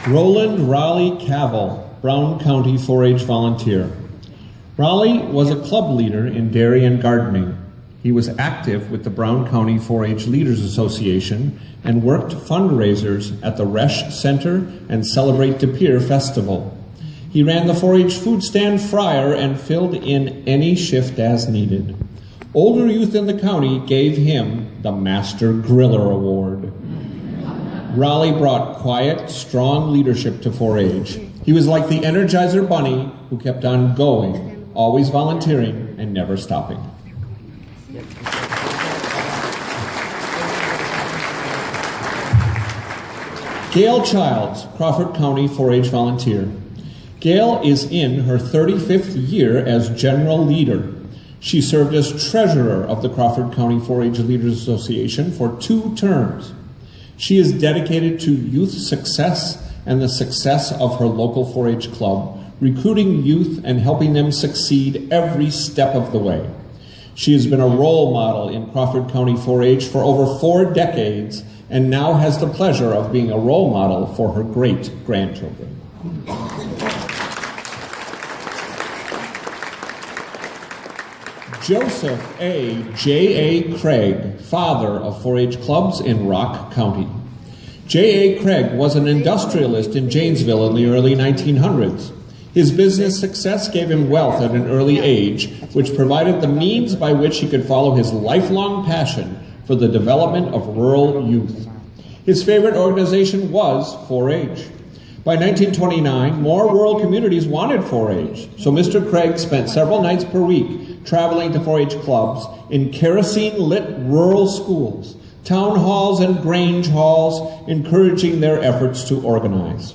Roland Raleigh Cavell, Brown County 4-H volunteer. Raleigh was a club leader in dairy and gardening. He was active with the Brown County 4-H Leaders Association and worked fundraisers at the Resch Center and Celebrate De Pere Festival. He ran the 4-H food stand fryer and filled in any shift as needed. Older youth in the county gave him the Master Griller Award. Raleigh brought quiet, strong leadership to 4-H. He was like the Energizer Bunny who kept on going, always volunteering and never stopping. Gail Childs, Crawford County 4-H volunteer. Gail is in her 35th year as general leader. She served as treasurer of the Crawford County 4-H Leaders Association for 2 terms. She is dedicated to youth success and the success of her local 4-H club, recruiting youth and helping them succeed every step of the way. She has been a role model in Crawford County 4-H for over 4 decades and now has the pleasure of being a role model for her great-grandchildren. Joseph A. J.A. Craig, father of 4-H clubs in Rock County. J.A. Craig was an industrialist in Janesville in the early 1900s. His business success gave him wealth at an early age, which provided the means by which he could follow his lifelong passion for the development of rural youth. His favorite organization was 4-H. By 1929, more rural communities wanted 4-H, so Mr. Craig spent several nights per week traveling to 4-H clubs in kerosene-lit rural schools, town halls and grange halls, encouraging their efforts to organize.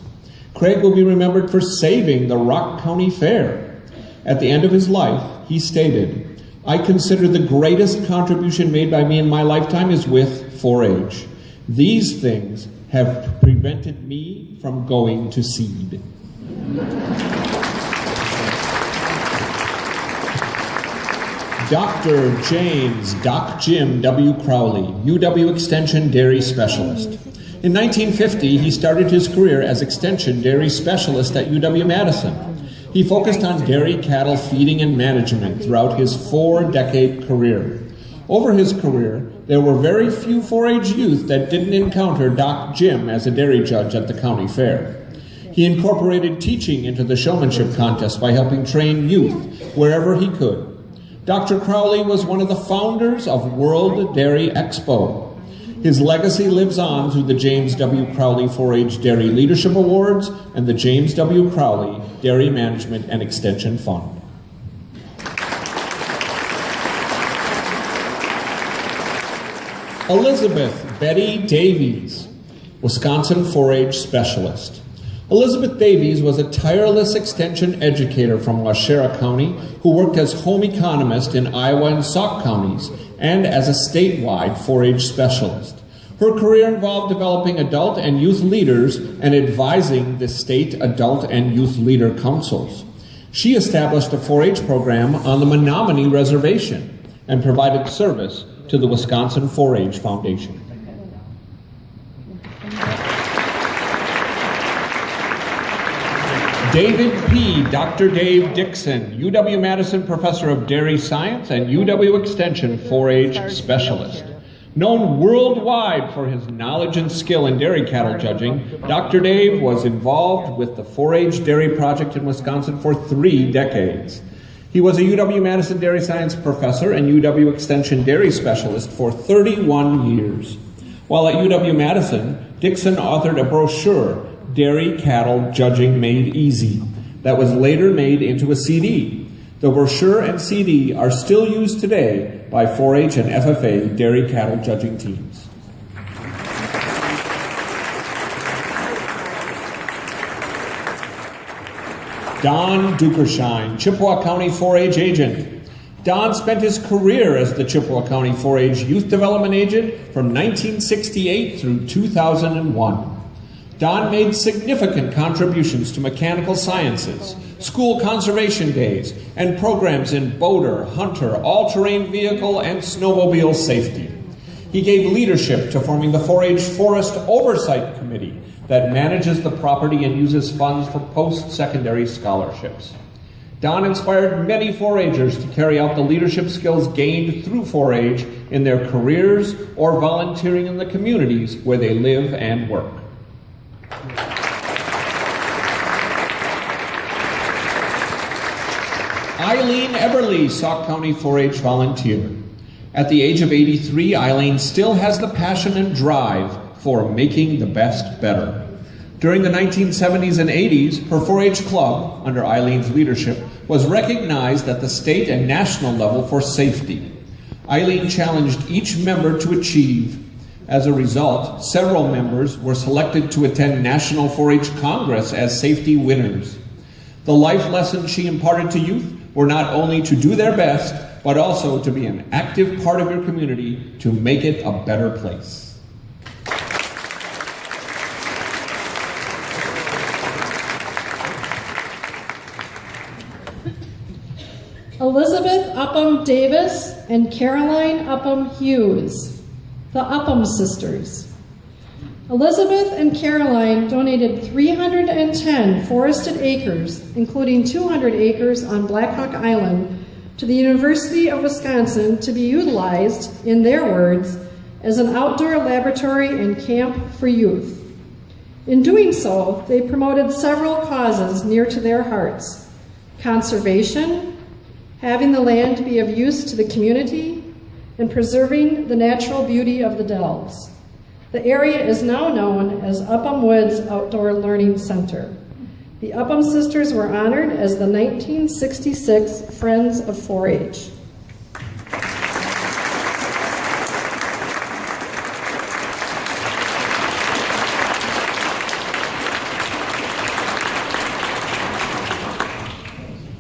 Craig will be remembered for saving the Rock County Fair. At the end of his life, he stated, "I consider the greatest contribution made by me in my lifetime is with 4-H. These things have prevented me from going to seed." Dr. James Doc Jim W. Crowley, UW Extension Dairy Specialist. In 1950, he started his career as Extension Dairy Specialist at UW-Madison. He focused on dairy cattle feeding and management throughout his 4-decade career. Over his career, there were very few 4-H youth that didn't encounter Doc Jim as a dairy judge at the county fair. He incorporated teaching into the showmanship contest by helping train youth wherever he could. Dr. Crowley was one of the founders of World Dairy Expo. His legacy lives on through the James W. Crowley 4-H Dairy Leadership Awards and the James W. Crowley Dairy Management and Extension Fund. Elizabeth Betty Davies, Wisconsin 4-H Specialist. Elizabeth Davies was a tireless extension educator from Waushara County who worked as home economist in Iowa and Sauk counties and as a statewide 4-H specialist. Her career involved developing adult and youth leaders and advising the state adult and youth leader councils. She established a 4-H program on the Menominee Reservation and provided service to the Wisconsin 4-H Foundation. David P. Dr. Dave Dixon, UW-Madison Professor of Dairy Science and UW Extension 4-H Specialist. Known worldwide for his knowledge and skill in dairy cattle judging, Dr. Dave was involved with the 4-H Dairy Project in Wisconsin for 3 decades. He was a UW-Madison Dairy Science Professor and UW Extension Dairy Specialist for 31 years. While at UW-Madison, Dixon authored a brochure, Dairy Cattle Judging Made Easy, that was later made into a CD. The brochure and CD are still used today by 4-H and FFA dairy cattle judging teams. Don Dukersheim, Chippewa County 4-H agent. Don spent his career as the Chippewa County 4-H Youth Development Agent from 1968 through 2001. Don made significant contributions to mechanical sciences, school conservation days, and programs in boater, hunter, all-terrain vehicle, and snowmobile safety. He gave leadership to forming the 4-H Forest Oversight Committee, that manages the property and uses funds for post-secondary scholarships. Don inspired many 4-H'ers to carry out the leadership skills gained through 4-H in their careers or volunteering in the communities where they live and work. Eileen Eberly, Sauk County 4-H volunteer. At the age of 83, Eileen still has the passion and drive for making the best better. During the 1970s and 80s, her 4-H club, under Eileen's leadership, was recognized at the state and national level for safety. Eileen challenged each member to achieve. As a result, several members were selected to attend National 4-H Congress as safety winners. The life lessons she imparted to youth were not only to do their best, but also to be an active part of your community to make it a better place. Elizabeth Upham Davis and Caroline Upham Hughes, the Upham sisters. Elizabeth and Caroline donated 310 forested acres, including 200 acres on Black Hawk Island, to the University of Wisconsin to be utilized, in their words, as an outdoor laboratory and camp for youth. In doing so, they promoted several causes near to their hearts: conservation, having the land be of use to the community, and preserving the natural beauty of the dells. The area is now known as Upham Woods Outdoor Learning Center. The Upham sisters were honored as the 1966 Friends of 4-H.